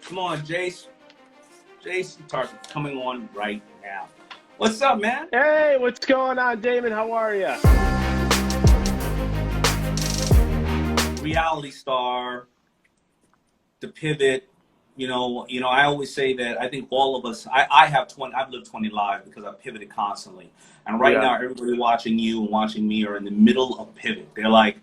Come on, Jace. Jason Tartick coming on right now. What's up, man? Hey, what's going on, Daymond? How are you? Reality star, the pivot. You know. I always say that I think all of us. I've lived 20 lives because I've pivoted constantly. And right now, everybody watching you and watching me are in the middle of pivot. They're like,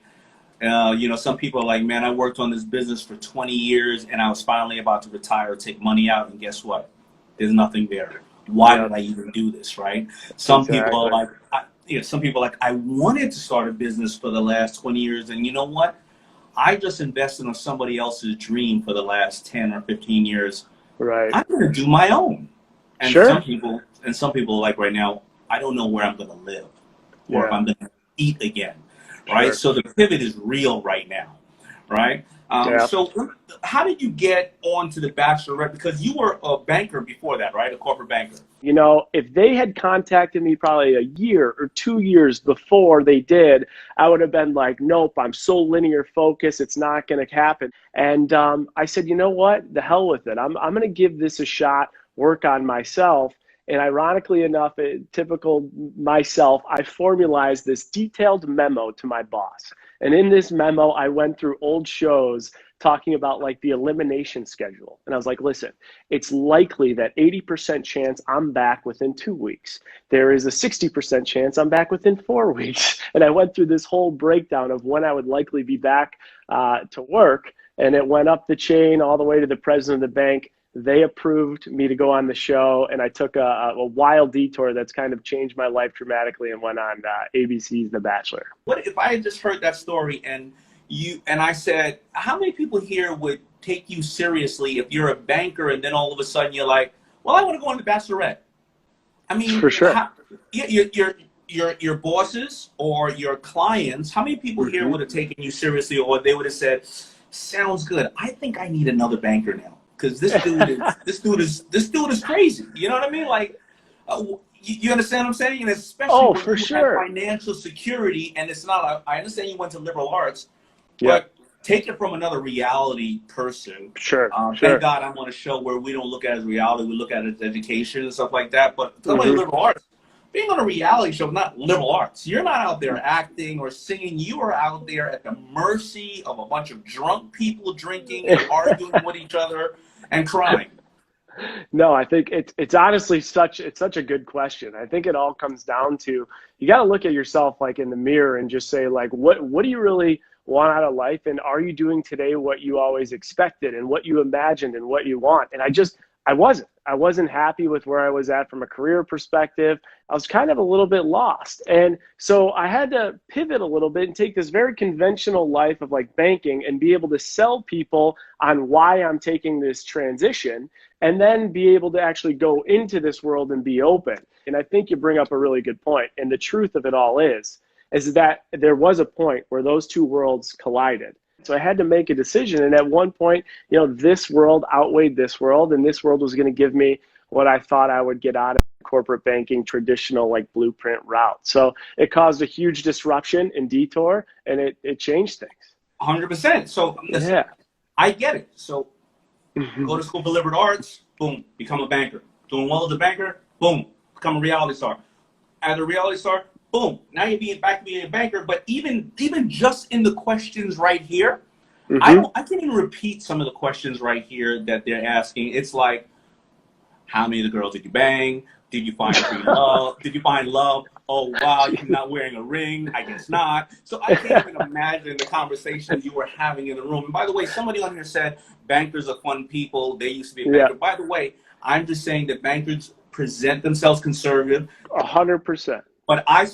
some people are like, man, I worked on this business for 20 years and I was finally about to retire, take money out, and guess what? There's nothing there. Why did I even do this, right? Some people are like, I wanted to start a business for the last 20 years, and you know what? I just invested on somebody else's dream for the last 10 or 15 years. Right. I'm going to do my own. And some people are like right now, I don't know where I'm going to live or if I'm going to eat again, right? So the pivot is real right now, right? So how did you get onto the Bachelorette? Because you were a banker before that, right? A corporate banker. You know, if they had contacted me probably a year or 2 years before they did, I would have been like, nope, I'm so linear focused, it's not going to happen. And I said, you know what? The hell with it. I'm going to give this a shot, work on myself. And ironically enough, typical myself, I formalized this detailed memo to my boss. And in this memo, I went through old shows talking about like the elimination schedule. And I was like, listen, it's likely that 80% chance I'm back within 2 weeks. There is a 60% chance I'm back within 4 weeks. And I went through this whole breakdown of when I would likely be back to work. And it went up the chain all the way to the president of the bank. They approved me to go on the show, and I took a wild detour that's kind of changed my life dramatically and went on ABC's The Bachelor. What if I had just heard that story and I said, how many people here would take you seriously if you're a banker and then all of a sudden you're like, well, I want to go on The Bachelorette? I mean, for sure. Your bosses or your clients, how many people here would have taken you seriously, or they would have said, sounds good, I think I need another banker now? Because this dude is crazy. You know what I mean? Like, you understand what I'm saying? And especially when you have financial security, and it's not. I understand you went to liberal arts, but take it from another reality person. Thank God I'm on a show where we don't look at it as reality; we look at it as education and stuff like that. But somebody liberal arts, being on a reality show, not liberal arts. You're not out there acting or singing. You are out there at the mercy of a bunch of drunk people drinking and arguing with each other and crying. No, I think it's honestly such a good question. I think it all comes down to, you got to look at yourself like in the mirror and just say like, what do you really want out of life? And are you doing today what you always expected and what you imagined and what you want? And I wasn't happy with where I was at from a career perspective. I was kind of a little bit lost. And so I had to pivot a little bit and take this very conventional life of like banking and be able to sell people on why I'm taking this transition, and then be able to actually go into this world and be open. And I think you bring up a really good point. And the truth of it all is that there was a point where those two worlds collided. So I had to make a decision. And at one point, this world outweighed this world, and this world was going to give me what I thought I would get out of corporate banking, traditional like blueprint route. So it caused a huge disruption and detour, and it changed things. 100%. So listen, I get it. So go to school for liberal arts, boom, become a banker. Doing well as a banker, boom, become a reality star. As a reality star, boom, now you're back to being a banker. But even just in the questions right here, I can't even repeat some of the questions right here that they're asking. It's like, how many of the girls did you bang? Did you find free love? Did you find love? Oh, wow, you're not wearing a ring. I guess not. So I can't even imagine the conversations you were having in the room. And by the way, somebody on here said bankers are fun people. They used to be a banker. By the way, I'm just saying that bankers present themselves conservative. 100%. But I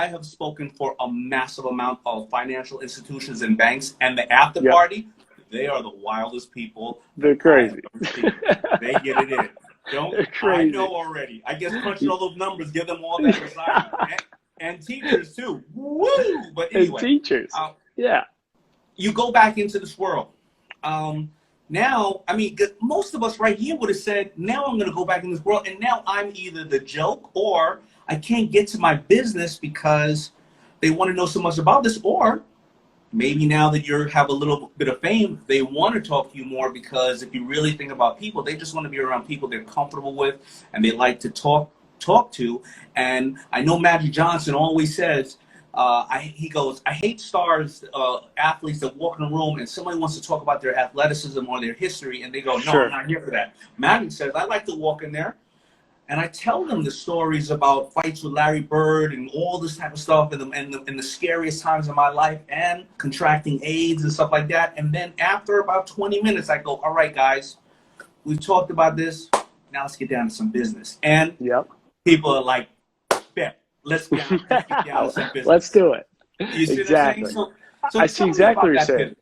have spoken for a massive amount of financial institutions and banks, and the after party, they are the wildest people. They're crazy. They get it in. I know already. I guess crunching all those numbers, give them all that anxiety. And teachers too. Woo! But anyway. And teachers. You go back into this world. Now, I mean, most of us right here would have said, now I'm going to go back in this world, and now I'm either the joke, or I can't get to my business because they want to know so much about this, or maybe now that you have a little bit of fame, they want to talk to you more, because if you really think about people, they just want to be around people they're comfortable with and they like to talk to. And I know Magic Johnson always says, he goes, I hate stars, athletes that walk in a room and somebody wants to talk about their athleticism or their history, and they go, no, Sure. I'm not here for that. Magic says, I like to walk in there and I tell them the stories about fights with Larry Bird and all this type of stuff, and the scariest times of my life, and contracting AIDS and stuff like that. And then after about 20 minutes, I go, all right, guys, we've talked about this. Now let's get down to some business. And people are like, yeah, let's get down to some business. Let's do it. You see Exactly. what I'm saying? So I see exactly what you're saying. pivot.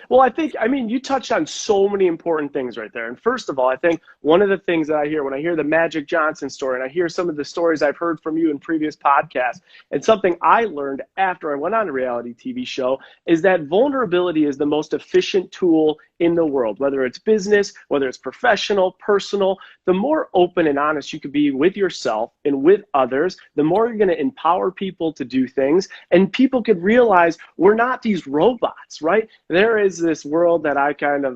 Well, I mean, you touched on so many important things right there. And first of all, I think one of the things that I hear when I hear the Magic Johnson story, and I hear some of the stories I've heard from you in previous podcasts, and something I learned after I went on a reality TV show, is that vulnerability is the most efficient tool in the world, whether it's business, whether it's professional, personal. The more open and honest you can be with yourself and with others, the more you're going to empower people to do things, and people could realize we're not these robots, right? There is this world that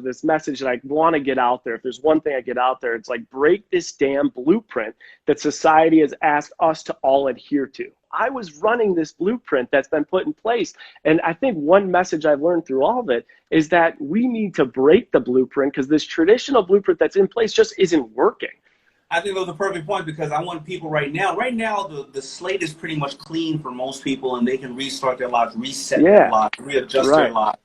this message that I want to get out there. If there's one thing I get out there, it's like, break this damn blueprint that society has asked us to all adhere to. I was running this blueprint that's been put in place. And I think one message I've learned through all of it is that we need to break the blueprint, because this traditional blueprint that's in place just isn't working. I think that was a perfect point, because I want people right now, the slate is pretty much clean for most people, and they can restart their lives, reset their lives, readjust their lives.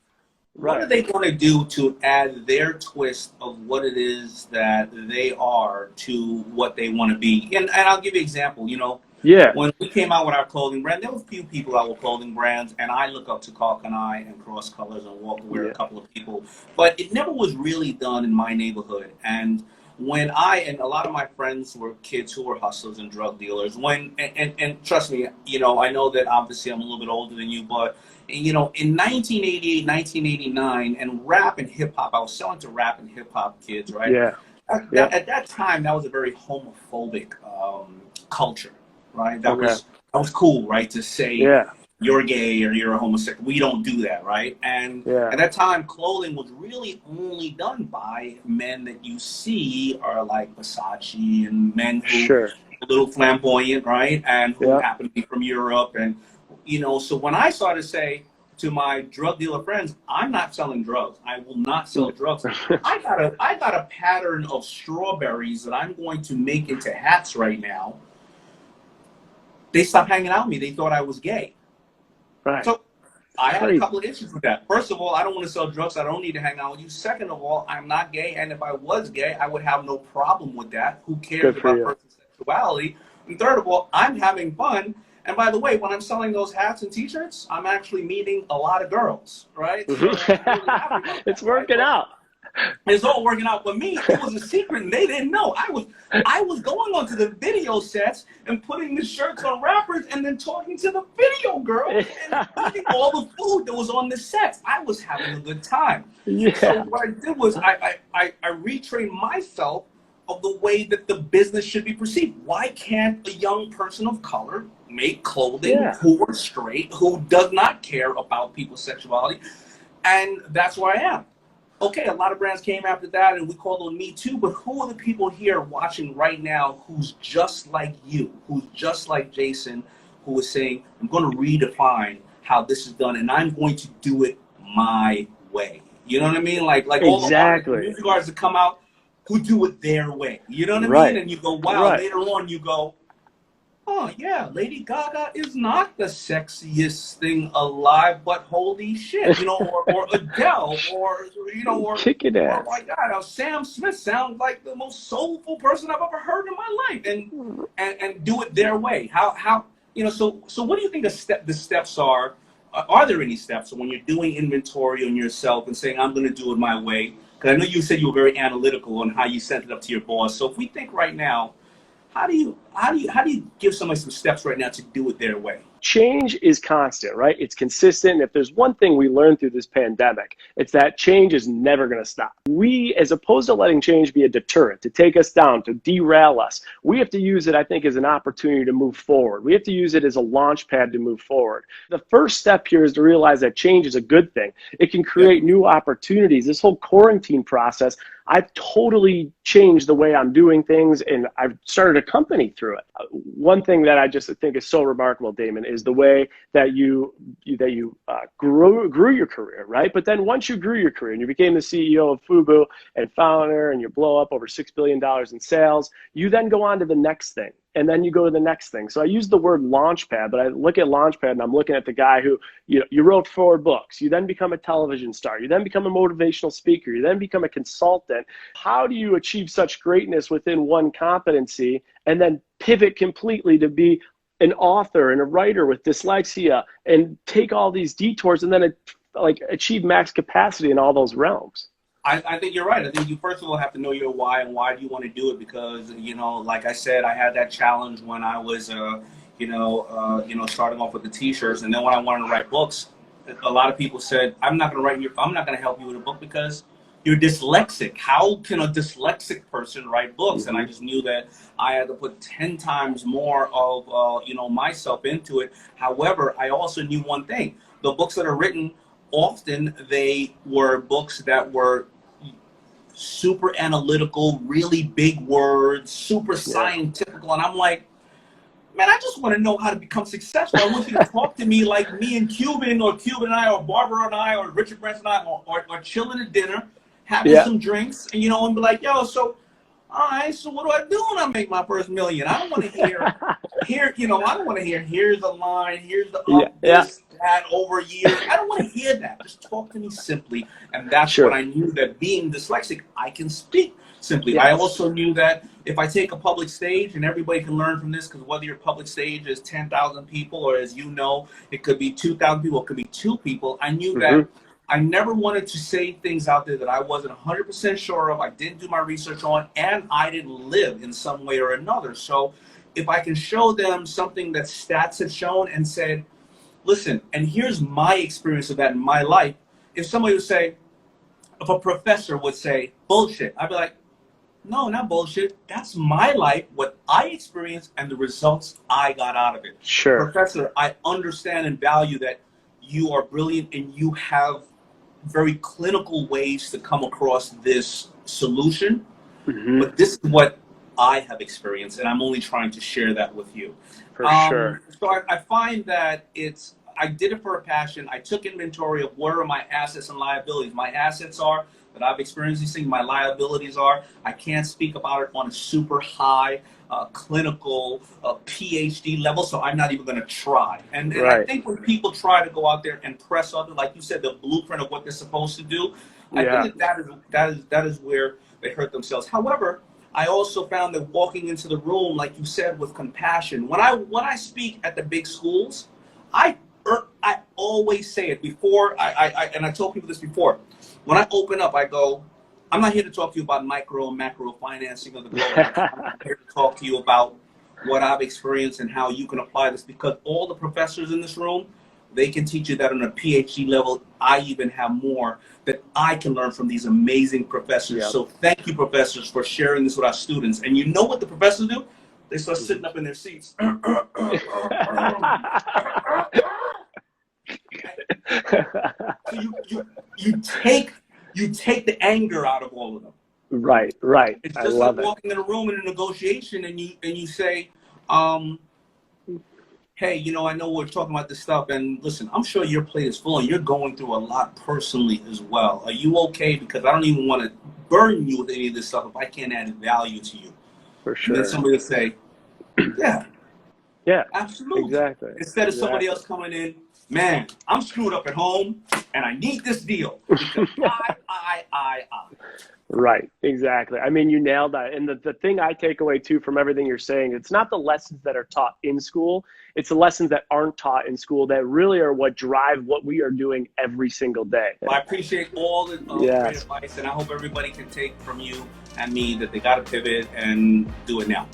What are they going to do to add their twist of what it is that they are to what they want to be? And I'll give you an example. When we came out with our clothing brand, there were a few people out with clothing brands, and I look up to Carl Kanai and Cross Colors and Walk Away, a couple of people, but it never was really done in my neighborhood. And when and a lot of my friends were kids who were hustlers and drug dealers, and trust me, I know that obviously I'm a little bit older than you, but in 1988, 1989, and rap and hip hop, I was selling to rap and hip hop kids, right? Yeah. At that time, that was a very homophobic culture, right? That was cool, right? To say you're gay or you're a homosexual. We don't do that, right? And at that time, clothing was really only done by men that you see are like Versace, and men who are a little flamboyant, right? And who happen to be from Europe. And, so when I started to say to my drug dealer friends, I'm not selling drugs. I will not sell drugs. I got a pattern of strawberries that I'm going to make into hats right now. They stopped hanging out with me. They thought I was gay. Right. So I had a couple of issues with that. First of all, I don't want to sell drugs. I don't need to hang out with you. Second of all, I'm not gay. And if I was gay, I would have no problem with that. Who cares about person's sexuality? And third of all, I'm having fun. And by the way, when I'm selling those hats and T-shirts, I'm actually meeting a lot of girls, right? So it's working out. It's all working out for me. It was a secret, and they didn't know. I was going onto the video sets and putting the shirts on rappers, and then talking to the video girl and eating all the food that was on the sets. I was having a good time. So what I did was I retrained myself of the way that the business should be perceived. Why can't a young person of color make clothing who are straight, who does not care about people's sexuality? And that's where I am. Okay, a lot of brands came after that, and we call them Me Too, but who are the people here watching right now who's just like you, who's just like Jason, who is saying, I'm going to redefine how this is done, and I'm going to do it my way. You know what I mean? Like all the music artists that come out who do it their way. You know what I mean? And you go, wow, later on you go, oh yeah, Lady Gaga is not the sexiest thing alive, but holy shit, or Adele, or kicking ass. Oh my God, Sam Smith sounds like the most soulful person I've ever heard in my life, and do it their way. How so what do you think the steps are? Are there any steps when you're doing inventory on yourself and saying I'm going to do it my way? Because I know you said you were very analytical on how you sent it up to your boss. So if we think right now, how do you give somebody some steps right now to do it their way? Change is constant, right? It's consistent. And if there's one thing we learned through this pandemic, it's that change is never going to stop. We, as opposed to letting change be a deterrent, to take us down, to derail us, we have to use it, I think, as an opportunity to move forward. We have to use it as a launch pad to move forward. The first step here is to realize that change is a good thing. It can create new opportunities. This whole quarantine process, I've totally changed the way I'm doing things, and I've started a company through it. One thing that I just think is so remarkable, Daymond, is the way that you grew your career, right? But then once you grew your career and you became the CEO of FUBU and founder, and you blow up over $6 billion in sales, you then go on to the next thing. And then you go to the next thing. So I use the word launchpad, but I look at launchpad and I'm looking at the guy who, you wrote 4 books. You then become a television star. You then become a motivational speaker. You then become a consultant. How do you achieve such greatness within one competency and then pivot completely to be an author and a writer with dyslexia and take all these detours and then achieve max capacity in all those realms? I think you're right. I think you first of all have to know your why and why do you want to do it, because like I said, I had that challenge when I was starting off with the t-shirts, and then when I wanted to write books, a lot of people said, I'm not going to help you with a book because you're dyslexic. How can a dyslexic person write books? And I just knew that I had to put 10 times more of myself into it. However, I also knew one thing: the books that are written, often they were books that were super analytical, really big words, super scientific. And I'm like, man, I just want to know how to become successful. I want you to talk to me like me and Cuban and I, or Barbara and I, or Richard Branson and I, or chilling at dinner, having some drinks, and and be like, yo, so all right, so what do I do when I make my first million? I don't want to hear, I don't want to hear, here's a line, here's the this, that, over years. I don't want to hear that. Just talk to me simply. And that's when I knew that being dyslexic, I can speak simply. Yes. I also knew that if I take a public stage, and everybody can learn from this, because whether your public stage is 10,000 people, or as you know, it could be 2,000 people, it could be 2 people, I knew that I never wanted to say things out there that I wasn't 100% sure of, I didn't do my research on, and I didn't live in some way or another. So if I can show them something that stats have shown and said, listen, and here's my experience of that in my life, if somebody would say, if a professor would say, bullshit, I'd be like, no, not bullshit. That's my life, what I experienced, and the results I got out of it. Sure. Professor, I understand and value that you are brilliant and you have very clinical ways to come across this solution, but this is what I have experienced, and I'm only trying to share that with you. For sure. So I find that I did it for a passion. I took inventory of where are my assets and liabilities. My assets are that I've experienced these things. My liabilities are I can't speak about it on a super high clinical PhD level, so I'm not even going to try. And I think when people try to go out there and press others, like you said, the blueprint of what they're supposed to do, I think that is where they hurt themselves. However, I also found that walking into the room, like you said, with compassion. When I speak at the big schools, I always say it before. And I told people this before. When I open up, I go, I'm not here to talk to you about micro and macro financing of the globe. I'm here to talk to you about what I've experienced and how you can apply this, because all the professors in this room, they can teach you that on a PhD level. I even have more that I can learn from these amazing professors. So thank you, professors, for sharing this with our students. And you know what the professors do? They start sitting up in their seats. So you take the anger out of all of them. Right. It's just like walking in a room in a negotiation, and you say, hey, I know we're talking about this stuff, and listen, I'm sure your plate is full and you're going through a lot personally as well. Are you okay? Because I don't even want to burden you with any of this stuff if I can't add value to you. For sure. And then somebody will say, yeah, absolutely. Exactly. Instead of somebody else coming in, man, I'm screwed up at home and I need this deal because I. Right, exactly. I mean, you nailed that. And the thing I take away too from everything you're saying, it's not the lessons that are taught in school, it's the lessons that aren't taught in school that really are what drive what we are doing every single day. Well, I appreciate all the great advice, and I hope everybody can take from you and me that they got to pivot and do it now.